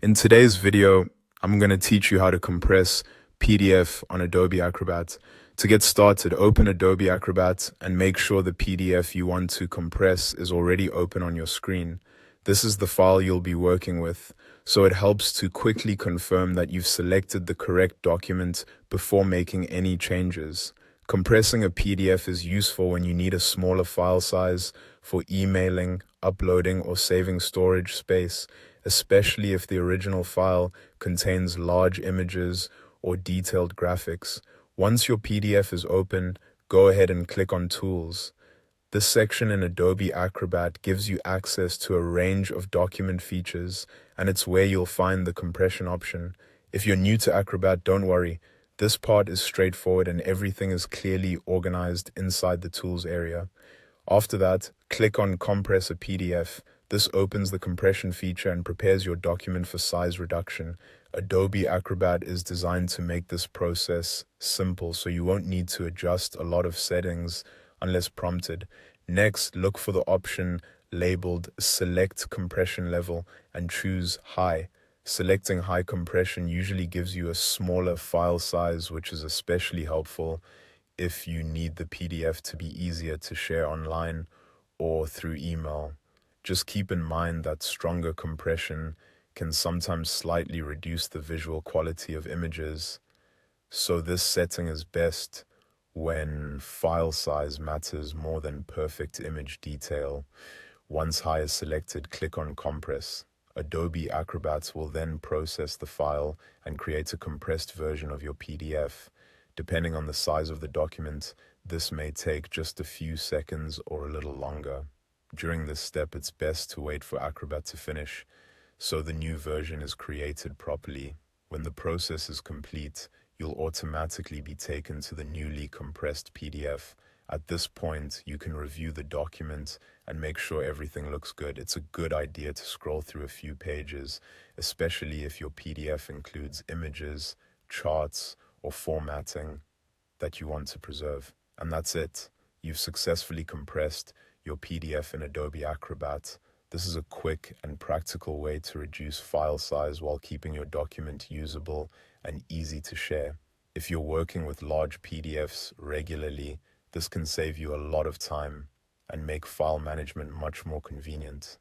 In today's video, I'm going to teach you how to compress PDF on Adobe Acrobat. To get started, open Adobe Acrobat and make sure the PDF you want to compress is already open on your screen. This is the file you'll be working with, so it helps to quickly confirm that you've selected the correct document before making any changes. Compressing a PDF is useful when you need a smaller file size for emailing, uploading, or saving storage space, especially if the original file contains large images or detailed graphics. Once your PDF is open, go ahead and click on Tools. This section in Adobe Acrobat gives you access to a range of document features, and it's where you'll find the compression option. If you're new to Acrobat, don't worry. This part is straightforward and everything is clearly organized inside the Tools area. After that, click on Compress a PDF. This opens the compression feature and prepares your document for size reduction. Adobe Acrobat is designed to make this process simple, so you won't need to adjust a lot of settings unless prompted. Next, look for the option labeled Select Compression Level and choose High. Selecting high compression usually gives you a smaller file size, which is especially helpful if you need the PDF to be easier to share online or through email. Just keep in mind that stronger compression can sometimes slightly reduce the visual quality of images, so this setting is best when file size matters more than perfect image detail. Once high is selected, click on Compress. Adobe Acrobat will then process the file and create a compressed version of your PDF. Depending on the size of the document, this may take just a few seconds or a little longer. During this step, it's best to wait for Acrobat to finish, so the new version is created properly. When the process is complete, you'll automatically be taken to the newly compressed PDF. At this point, you can review the document and make sure everything looks good. It's a good idea to scroll through a few pages, especially if your PDF includes images, charts, or formatting that you want to preserve. And that's it. You've successfully compressed your PDF in Adobe Acrobat. This is a quick and practical way to reduce file size while keeping your document usable and easy to share. If you're working with large PDFs regularly, this can save you a lot of time and make file management much more convenient.